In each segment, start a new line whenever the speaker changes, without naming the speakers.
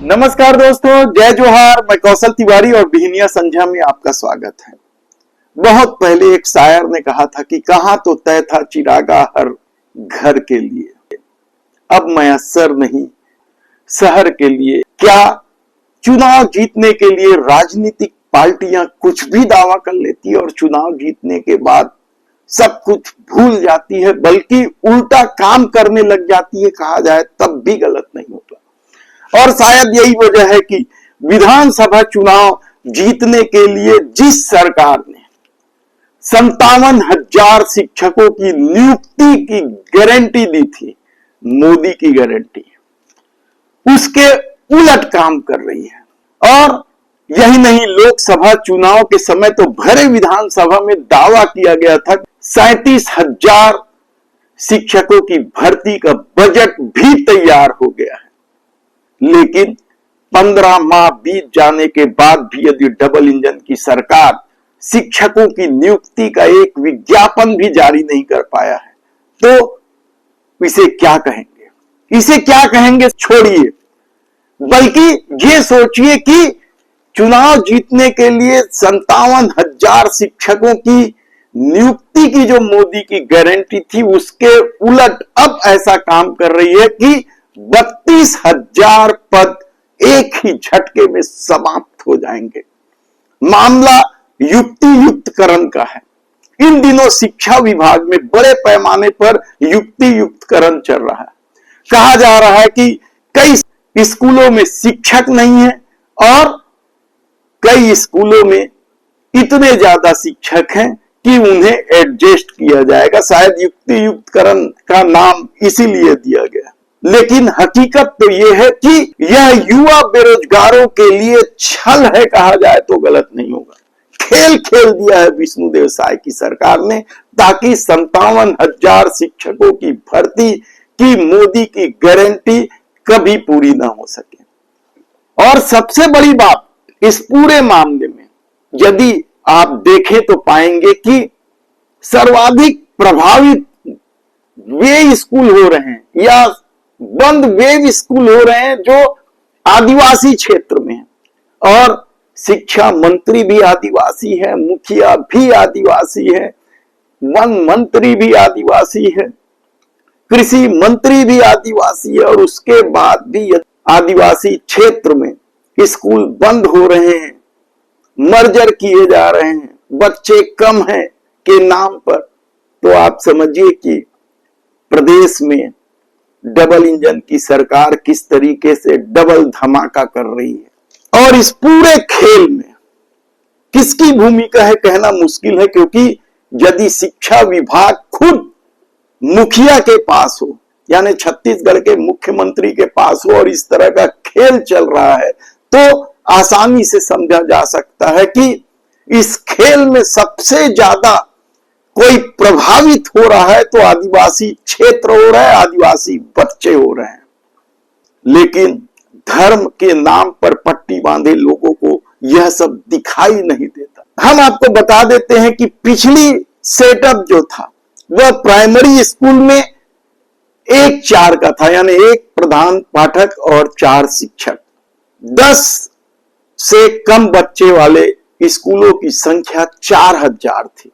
नमस्कार दोस्तों, जय जोहार। मैं कौशल तिवारी और बिहनिया संध्या में आपका स्वागत है। बहुत पहले एक शायर ने कहा था कि कहां तो तय था चिरागा हर घर के लिए, अब मयस्सर नहीं शहर के लिए। क्या चुनाव जीतने के लिए राजनीतिक पार्टियां कुछ भी दावा कर लेती है और चुनाव जीतने के बाद सब कुछ भूल जाती है, बल्कि उल्टा काम करने लग जाती है, कहा जाए तब भी गलत नहीं होता। और शायद यही वजह है कि विधानसभा चुनाव जीतने के लिए जिस सरकार ने 57,000 शिक्षकों की नियुक्ति की गारंटी दी थी, मोदी की गारंटी, उसके उलट काम कर रही है। और यही नहीं, लोकसभा चुनाव के समय तो भरे विधानसभा में दावा किया गया था 37,000 शिक्षकों की भर्ती का बजट भी तैयार हो गया है। लेकिन 15 माह बीत जाने के बाद भी यदि डबल इंजन की सरकार शिक्षकों की नियुक्ति का एक विज्ञापन भी जारी नहीं कर पाया है, तो इसे क्या कहेंगे? इसे क्या कहेंगे छोड़िए, बल्कि ये सोचिए कि चुनाव जीतने के लिए 57,000 शिक्षकों की नियुक्ति की जो मोदी की गारंटी थी, उसके उलट अब ऐसा काम कर रही है कि 32,000 पद एक ही झटके में समाप्त हो जाएंगे। मामला युक्ति युक्तकरण का है। इन दिनों शिक्षा विभाग में बड़े पैमाने पर युक्ति युक्तकरण चल रहा है। कहा जा रहा है कि कई स्कूलों में शिक्षक नहीं है और कई स्कूलों में इतने ज्यादा शिक्षक हैं कि उन्हें एडजस्ट किया जाएगा। शायद युक्ति युक्तकरण का नाम इसीलिए दिया गया। लेकिन हकीकत तो यह है कि यह युवा बेरोजगारों के लिए छल है, कहा जाए तो गलत नहीं होगा। खेल खेल दिया है विष्णुदेव साय की सरकार ने, ताकि 57,000 शिक्षकों की भर्ती की मोदी की गारंटी कभी पूरी ना हो सके। और सबसे बड़ी बात इस पूरे मामले में यदि आप देखें तो पाएंगे कि सर्वाधिक प्रभावित वे स्कूल हो रहे हैं या बंद वे स्कूल हो रहे हैं जो आदिवासी क्षेत्र में है। और शिक्षा मंत्री भी आदिवासी है, मुखिया भी आदिवासी है, वन मंत्री भी आदिवासी है, कृषि मंत्री भी आदिवासी है। और उसके बाद भी आदिवासी क्षेत्र में स्कूल बंद हो रहे हैं, मर्जर किए जा रहे हैं, बच्चे कम हैं के नाम पर, तो आप समझिए कि प्रदेश में डबल इंजन की सरकार किस तरीके से डबल धमाका कर रही है। और इस पूरे खेल में किसकी भूमिका है कहना मुश्किल है, क्योंकि यदि शिक्षा विभाग खुद मुखिया के पास हो, यानी छत्तीसगढ़ के मुख्यमंत्री के पास हो, और इस तरह का खेल चल रहा है, तो आसानी से समझा जा सकता है कि इस खेल में सबसे ज्यादा कोई प्रभावित हो रहा है तो आदिवासी क्षेत्र हो रहा है, आदिवासी बच्चे हो रहे हैं। लेकिन धर्म के नाम पर पट्टी बांधे लोगों को यह सब दिखाई नहीं देता। हम आपको बता देते हैं कि पिछली सेटअप जो था वह प्राइमरी स्कूल में 1-4 का था, यानी एक प्रधान पाठक और 4 शिक्षक। 10 से कम बच्चे वाले स्कूलों की संख्या 4,000 थी।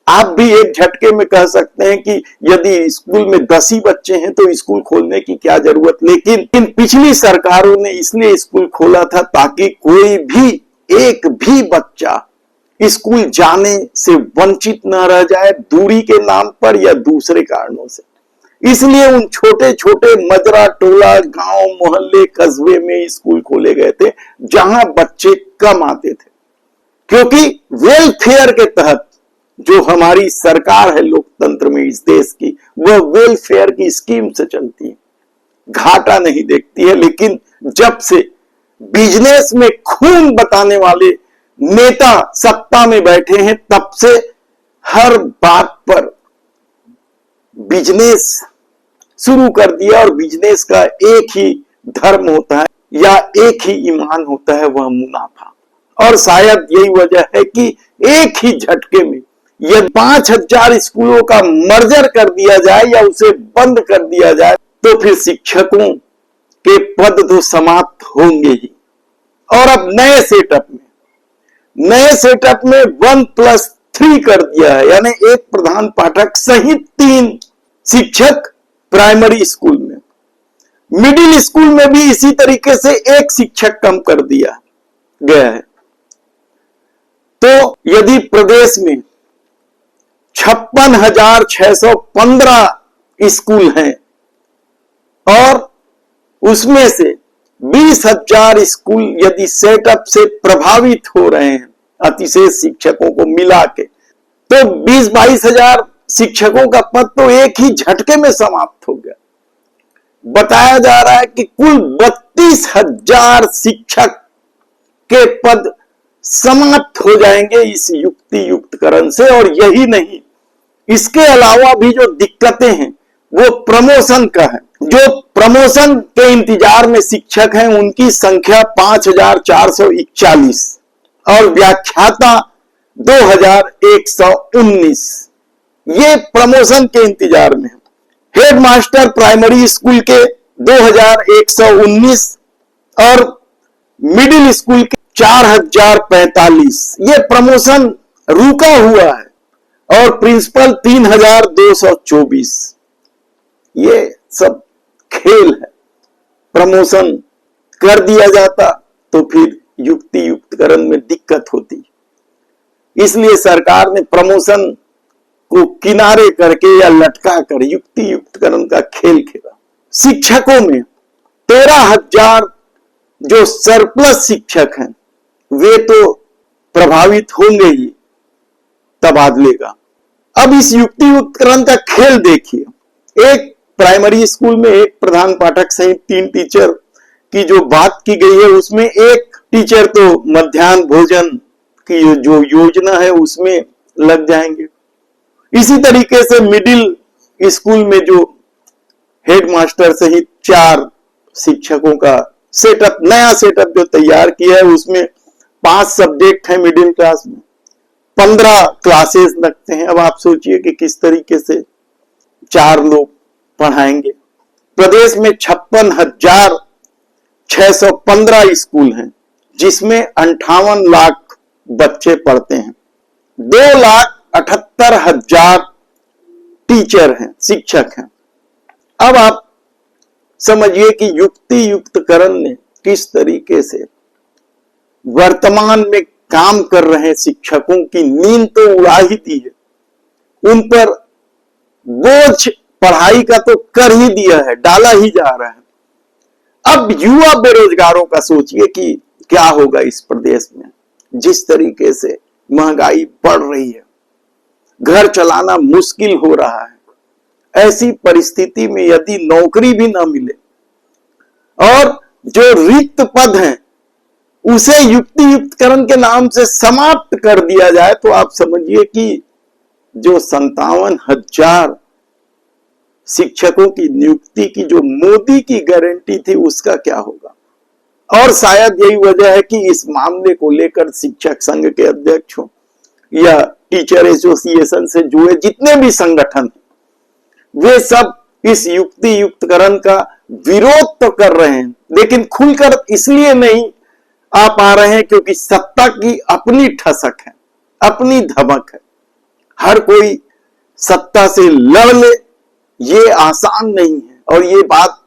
आप भी एक झटके में कह सकते हैं कि यदि स्कूल में 10 ही बच्चे हैं तो स्कूल खोलने की क्या जरूरत। लेकिन इन पिछली सरकारों ने इसलिए स्कूल खोला था ताकि कोई भी एक भी बच्चा स्कूल जाने से वंचित न रह जाए, दूरी के नाम पर या दूसरे कारणों से। इसलिए उन छोटे छोटे मजरा टोला, गांव, मोहल्ले, कस्बे में स्कूल खोले गए थे जहां बच्चे कम आते थे, क्योंकि वेलफेयर के तहत जो हमारी सरकार है लोकतंत्र में इस देश की, वह वेलफेयर की स्कीम से चलती है, घाटा नहीं देखती है। लेकिन जब से बिजनेस में खून बताने वाले नेता सत्ता में बैठे हैं, तब से हर बात पर बिजनेस शुरू कर दिया। और बिजनेस का एक ही धर्म होता है या एक ही ईमान होता है, वह मुनाफा। और शायद यही वजह है कि एक ही झटके में यदि 5,000 स्कूलों का मर्जर कर दिया जाए या उसे बंद कर दिया जाए, तो फिर शिक्षकों के पद तो समाप्त होंगे ही। और अब नए सेटअप में 1+3 कर दिया है, यानी एक प्रधान पाठक सहित 3 शिक्षक प्राइमरी स्कूल में। मिडिल स्कूल में भी इसी तरीके से एक शिक्षक कम कर दिया गया है। तो यदि प्रदेश में 56,615 स्कूल हैं और उसमें से 20,000 स्कूल यदि सेटअप से प्रभावित हो रहे हैं अतिशेष शिक्षकों को मिला के, तो 20-22 हजार शिक्षकों का पद तो एक ही झटके में समाप्त हो गया। बताया जा रहा है कि कुल 32,000 शिक्षक के पद समाप्त हो जाएंगे इस युक्ति युक्तकरण से। और यही नहीं, इसके अलावा भी जो दिक्कतें हैं वो प्रमोशन का है। जो प्रमोशन के इंतजार में शिक्षक हैं उनकी संख्या 5,441 और व्याख्याता 2,119, ये प्रमोशन के इंतजार में है। हेडमास्टर प्राइमरी स्कूल के 2,119 और मिडिल स्कूल के 4,045, ये प्रमोशन रुका हुआ है। और प्रिंसिपल 3,224, ये सब खेल है। प्रमोशन कर दिया जाता तो फिर युक्ति युक्तकरण में दिक्कत होती, इसलिए सरकार ने प्रमोशन को किनारे करके या लटका कर युक्ति युक्तकरण का खेल खेला। शिक्षकों में 13,000 जो सरप्लस शिक्षक हैं वे तो प्रभावित होंगे ही तबादले का। अब इस युक्ति युक्तकरण का खेल देखिए। एक प्राइमरी स्कूल में एक प्रधान पाठक सहित 3 टीचर की जो बात की गई है, उसमें एक टीचर तो मध्याह्न भोजन की जो योजना है उसमें लग जाएंगे। इसी तरीके से मिडिल स्कूल में जो हेडमास्टर सहित 4 शिक्षकों का सेटअप, नया सेटअप जो तैयार किया है, उसमें 5 सब्जेक्ट है मिडिल क्लास में, 15 क्लासेस लगते हैं। अब आप सोचिए कि किस तरीके से 4 लोग पढ़ाएंगे। प्रदेश में 56,615 स्कूल हैं जिसमें 58 लाख बच्चे पढ़ते हैं। 2,78,000 टीचर हैं, शिक्षक हैं। अब आप समझिए कि युक्ति युक्तकरण ने किस तरीके से वर्तमान में काम कर रहे शिक्षकों की नींद तो उड़ा ही दी है, उन पर बोझ पढ़ाई का तो कर ही दिया है, डाला ही जा रहा है। अब युवा बेरोजगारों का सोचिए कि क्या होगा इस प्रदेश में। जिस तरीके से महंगाई बढ़ रही है, घर चलाना मुश्किल हो रहा है, ऐसी परिस्थिति में यदि नौकरी भी ना मिले और जो रिक्त पद हैं उसे युक्ति युक्तकरण के नाम से समाप्त कर दिया जाए, तो आप समझिए कि जो 57,000 शिक्षकों की नियुक्ति की जो मोदी की गारंटी थी उसका क्या होगा। और शायद यही वजह है कि इस मामले को लेकर शिक्षक संघ के अध्यक्ष हो या टीचर एसोसिएशन से जुड़े जितने भी संगठन हैं, वे सब इस युक्ति युक्तकरण का विरोध तो कर रहे हैं, लेकिन खुलकर इसलिए नहीं आ पा रहे हैं क्योंकि सत्ता की अपनी ठसक है, अपनी धमक है। हर कोई सत्ता से लड़ ले ये आसान नहीं है। और ये बात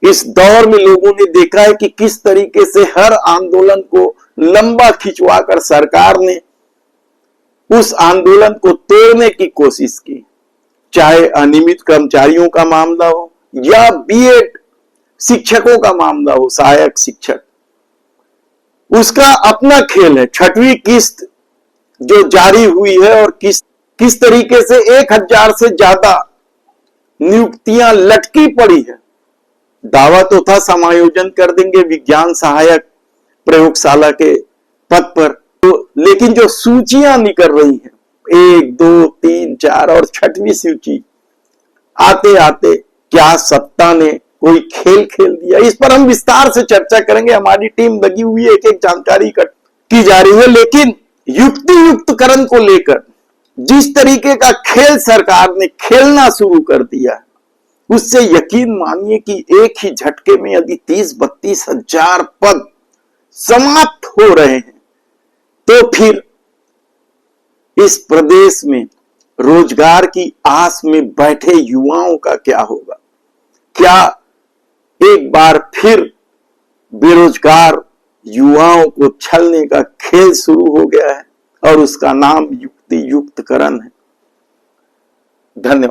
इस दौर में लोगों ने देखा है कि किस तरीके से हर आंदोलन को लंबा खिंचवाकर सरकार ने उस आंदोलन को तोड़ने की कोशिश की, चाहे अनियमित कर्मचारियों का मामला हो या बीएड शिक्षकों का मामला हो, सहायक शिक्षक, उसका अपना खेल है। 6वीं किस्त जो जारी हुई है और किस तरीके से 1,000 से ज्यादा नियुक्तियां लटकी पड़ी है। दावा तो था समायोजन कर देंगे विज्ञान सहायक प्रयोगशाला के पद पर, तो लेकिन जो सूचियां निकल रही हैं 1, 2, 3, 4 और 6वीं सूची आते आते क्या सत्ता ने कोई खेल खेल दिया। इस पर हम विस्तार से चर्चा करेंगे, हमारी टीम लगी हुई है, एक एक जानकारी की जा रही है। लेकिन युक्ति युक्तकरण को लेकर जिस तरीके का खेल सरकार ने खेलना शुरू कर दिया, उससे यकीन मानिए कि एक ही झटके में यदि 30-32 हजार पद समाप्त हो रहे हैं तो फिर इस प्रदेश में रोजगार की आस में बैठे युवाओं का क्या होगा? क्या एक बार फिर बेरोजगार युवाओं को छलने का खेल शुरू हो गया है और उसका नाम युक्ति युक्तकरण है। धन्यवाद।